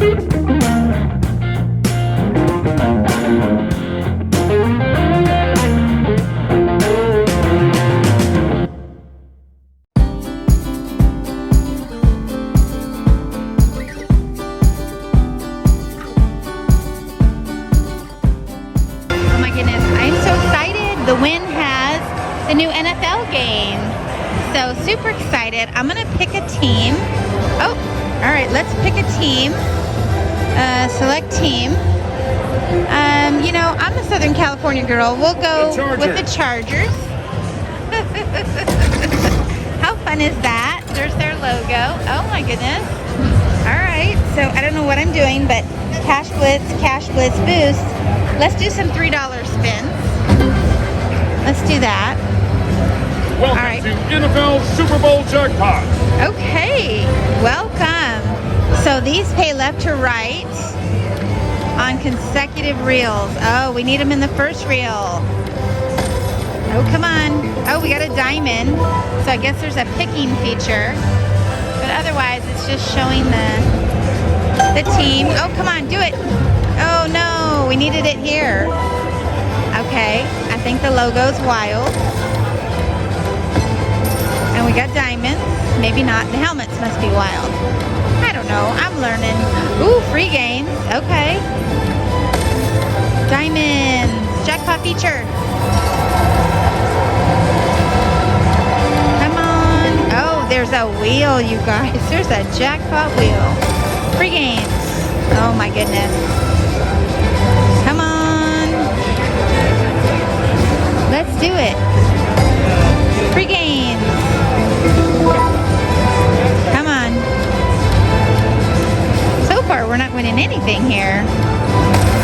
The Win has the new NFL game. So super excited. I'm gonna pick a team. Oh, all right, let's pick a team. Select team. You know, I'm a Southern California girl. We'll go with the Chargers. How fun is that? There's their logo. Oh my goodness. All right, so I don't know what I'm doing, but Cash Blitz boost. Let's do some $3 spins. Let's do that. Welcome to NFL Super Bowl Jackpot. Okay, welcome. So these pay left to right on consecutive reels. Oh, we need them in the first reel. Oh, come on. Oh, we got a diamond. So I guess there's a picking feature. But otherwise, it's just showing the team. Oh, come on, do it. Oh, no, we needed it here. Okay, I think the logo's wild. And we got diamonds. Maybe not. The helmets must be wild. I don't know. I'm learning. Ooh, free games. Okay. Diamonds. Jackpot feature. Come on. Oh, there's a wheel, you guys. There's a jackpot wheel. Free games. Oh, my goodness. Come on. Let's do it. Free games. Come on. So far, we're not winning anything here.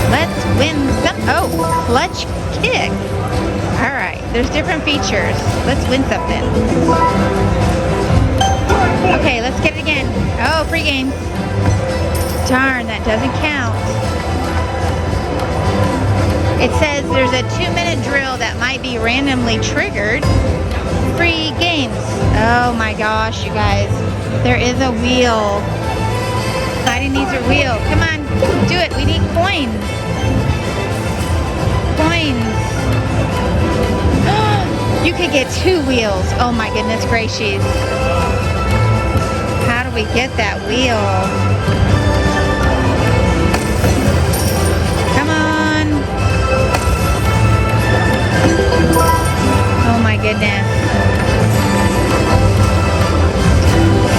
Let's win some. Oh, clutch kick. All right. There's different features. Let's win something. Okay, let's get it again. Oh, free games. Darn, that doesn't count. It says there's a 2-minute drill that might be randomly triggered. Free games. Oh my gosh, you guys. There is a wheel. Heidi needs a wheel. Come on, do it. We need coins. Coins. You could get 2 wheels. Oh my goodness gracious. How do we get that wheel? Oh my goodness.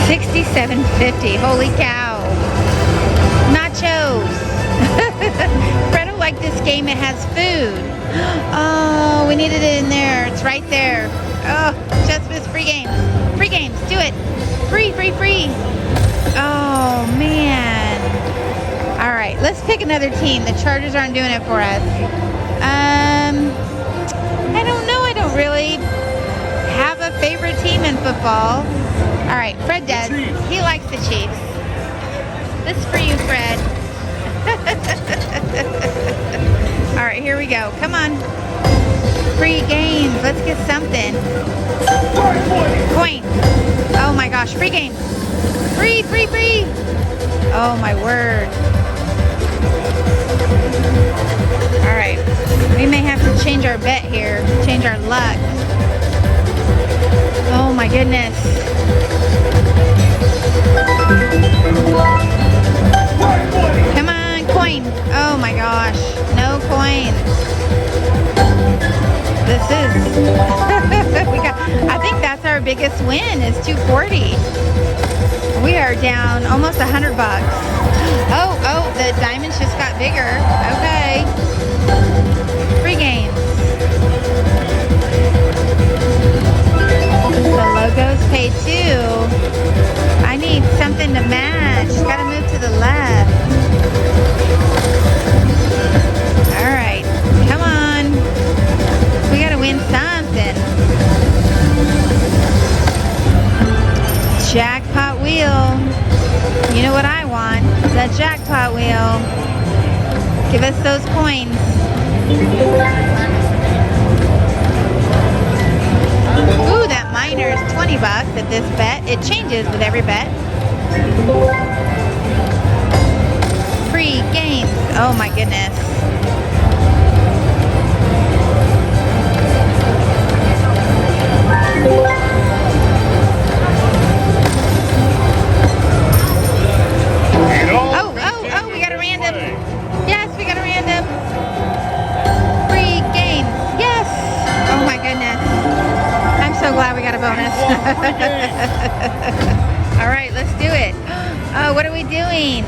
$67.50. Holy cow. Nachos. Fred will like this game. It has food. Oh, we needed it in there. It's right there. Oh, just missed free games. Free games. Do it. Free. Oh, man. All right. Let's pick another team. The Chargers aren't doing it for us. I don't know. I don't really have a favorite team in football. All right, Fred does. He likes the Chiefs. This is for you, Fred. All right, here we go. Come on. Free games. Let's get something. Coin. Oh my gosh, free games. Free. Oh my word. All right. We may have to change our bet here. Change our luck. Oh my goodness. Come on, coin. Oh my gosh. No coins. This is I think that's our biggest win is 240. We are down almost $100. Oh, the diamonds just got bigger. Okay. Free games. The logo's paid too. I need something to match. Gotta move to the left. Alright. Come on. We gotta win something. Jackpot wheel. You know what I want? The jackpot wheel. Give us those coins. Ooh, that miner is $20 at this bet. It changes with every bet. what are we doing?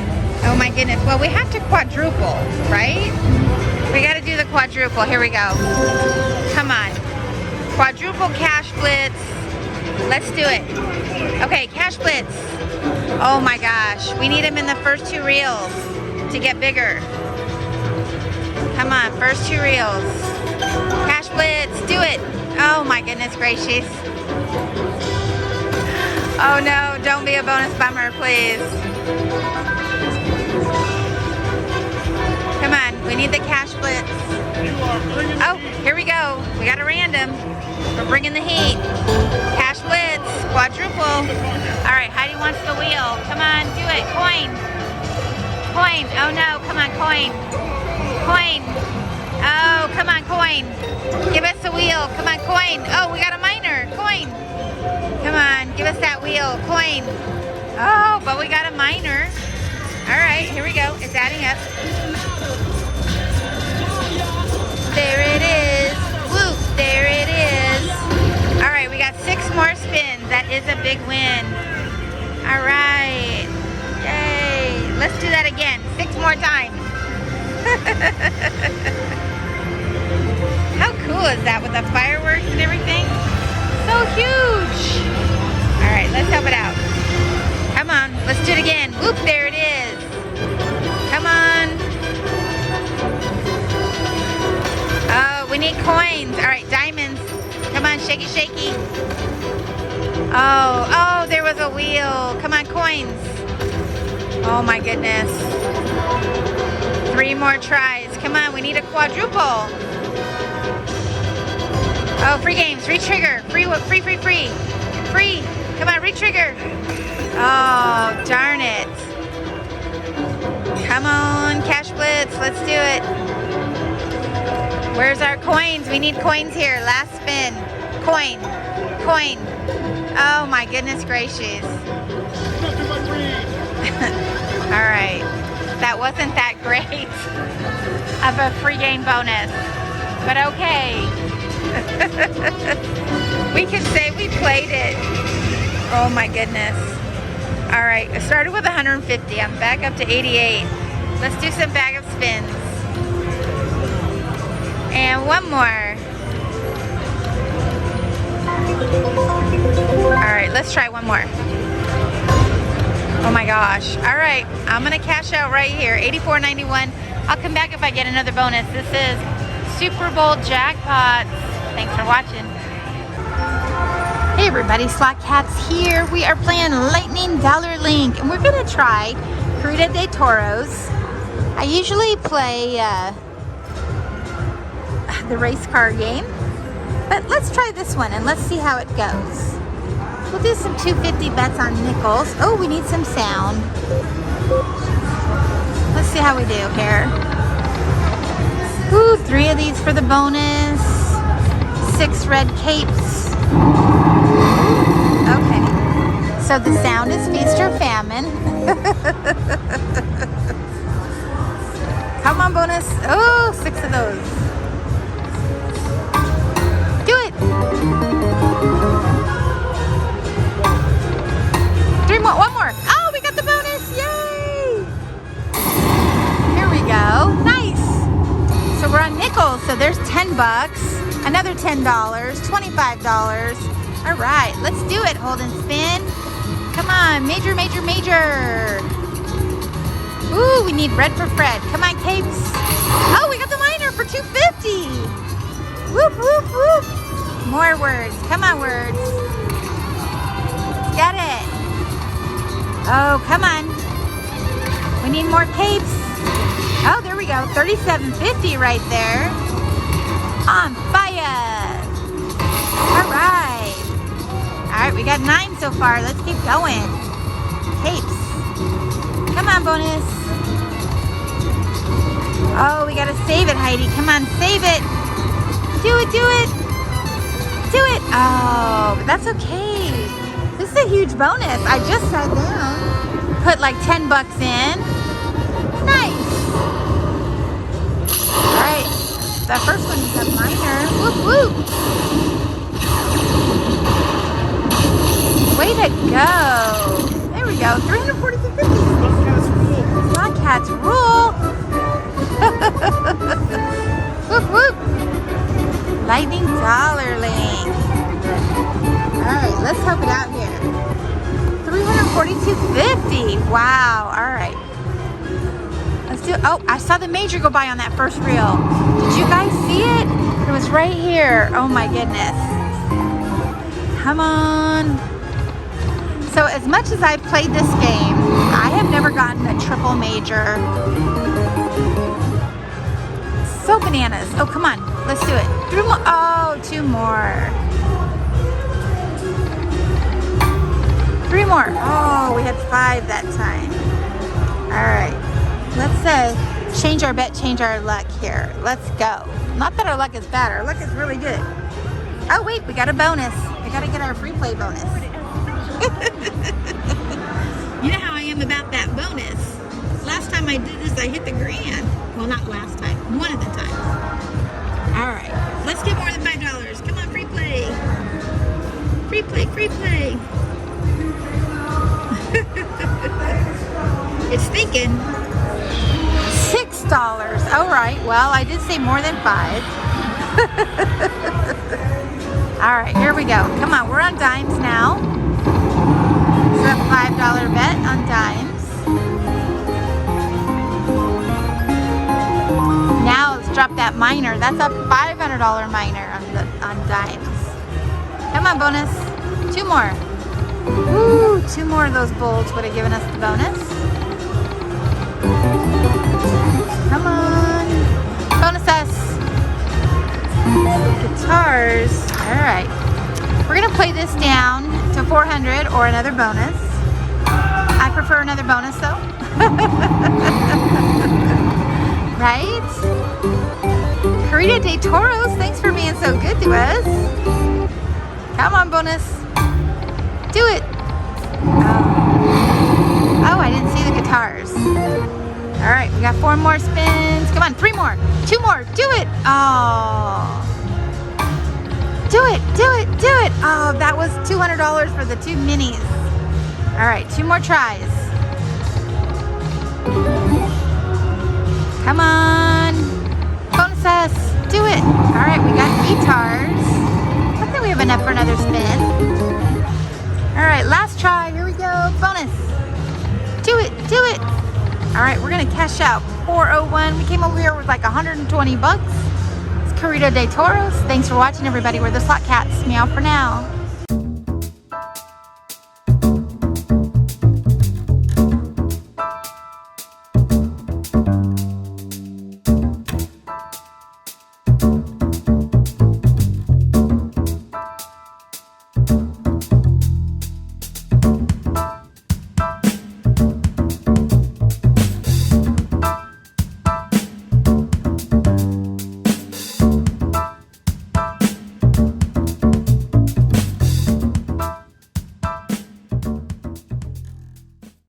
Oh my goodness. Well, we have to quadruple, right? We got to do the quadruple. Here we go. Come on. Quadruple cash blitz. Let's do it. Okay, cash blitz. Oh my gosh. We need them in the first 2 reels to get bigger. Come on, first 2 reels. Cash blitz. Do it. Oh my goodness gracious. Oh no, don't be a bonus bummer, please. Come on, we need the cash blitz. Oh, here we go. We got a random. We're bringing the heat. Cash blitz, quadruple. All right, Heidi wants the wheel. Come on, do it. Coin. Coin. Oh no, come on, coin. Coin. Oh, come on, coin. Give us the wheel. Come on, coin. Oh, we got a minor. Coin. Come on, give us that wheel. Coin. Oh, but we got a minor. All right, here we go. It's adding up. There it is. Whoop, there it is. All right, we got 6 more spins. That is a big win. All right. Yay. Let's do that again. 6 more times. How cool is that with the fireworks and everything? So huge. All right, let's help it out. Come on, let's do it again. Whoop, there it is. Come on. Oh, we need coins. All right, diamonds. Come on, shaky, shaky. Oh, there was a wheel. Come on, coins. Oh my goodness. 3 more tries. Come on, we need a quadruple. Oh, free games, re-trigger. Free. Come on, re-trigger. Oh, darn it. Come on, cash blitz. Let's do it. Where's our coins? We need coins here. Last spin. Coin. Oh my goodness gracious. All right. That wasn't that great of a free game bonus, but okay. We can say we played it. Oh my goodness. All right, I started with 150. I'm back up to 88. Let's do some bag of spins. And 1 more. All right, let's try 1 more. Oh my gosh. All right, I'm gonna cash out right here, $84.91. I'll come back if I get another bonus. This is Super Bowl Jackpots. Thanks for watching. Hey everybody, Slot Cats here. We are playing Lightning Dollar Link, and we're gonna try Corrida de Toros. I usually play the race car game, but let's try this one and let's see how it goes. We'll do some 250 bets on nickels. Oh, we need some sound. Let's see how we do here. Ooh, 3 of these for the bonus. 6 red capes. Okay. So the sound is feast or famine. Come on, bonus. Oh, 6 of those. Do it. 3 more. 1 more. Oh, we got the bonus. Yay. Here we go. Nice. So we're on nickels. So there's 10 bucks. Another $10. $25. All right. Let's do it. Hold and spin. Come on. Major, major, major. Ooh, we need red for Fred. Come on, capes. Oh, we got the minor for $2.50. Whoop, whoop, whoop. More words. Come on, words. Get it. Oh, come on. We need more capes. Oh, there we go. $37.50 right there. On fire. All right. All right, we got 9 so far. Let's keep going. Capes. Come on, bonus. Oh, we got to save it, Heidi. Come on, save it. Do it, do it. Do it. Oh, but that's okay. This is a huge bonus. I just sat down. Put like 10 bucks in. Nice. All right. That first one is a minor. Whoop, whoop. Way to go. There we go. $342.50. Wow. All right. Let's do it. Oh, I saw the major go by on that first reel. Did you guys see it? It was right here. Oh my goodness. Come on. So as much as I've played this game, I have never gotten a triple major. So bananas. Oh, come on. Let's do it. 3 more. Oh, 2 more. 3 more. Oh, we had 5 that time. All right. Let's change our bet, change our luck here. Let's go. Not that our luck is bad. Our luck is really good. Oh, wait. We got a bonus. We got to get our free play bonus. You know how I am about that bonus. Last time I did this, I hit the grand. Well, not last time. One of the times. All right. Let's get more than $5. Come on, free play. Free play, free play. It's thinking. $6. All right. Well, I did say more than 5. All right. Here we go. Come on. We're on dimes now. It's a $5 bet on dimes. Now let's drop that minor. That's a $500 minor on dimes. Come on, bonus. 2 more. Woo! 2 more of those bulls would have given us the bonus. Come on. Bonus us. Guitars. All right. We're going to play this down to 400 or another bonus. I prefer another bonus though. Right? Corrida de Toros, thanks for being so good to us. Come on, bonus. Do it. Oh, I didn't see the guitars. All right, we got 4 more spins. Come on, 3 more. 2 more. Do it. Oh. Do it, do it, do it. Oh, that was $200 for the 2 minis. All right, 2 more tries. Come on. Bonus us. Do it. All right, we got guitars. I think we have enough for another spin. All right, last try. Here we go. Bonus. Do it, do it. All right, we're going to cash out 401. We came over here with like 120 bucks. Corrida de Toros. Thanks for watching, everybody. We're the Slot Cats. Meow for now.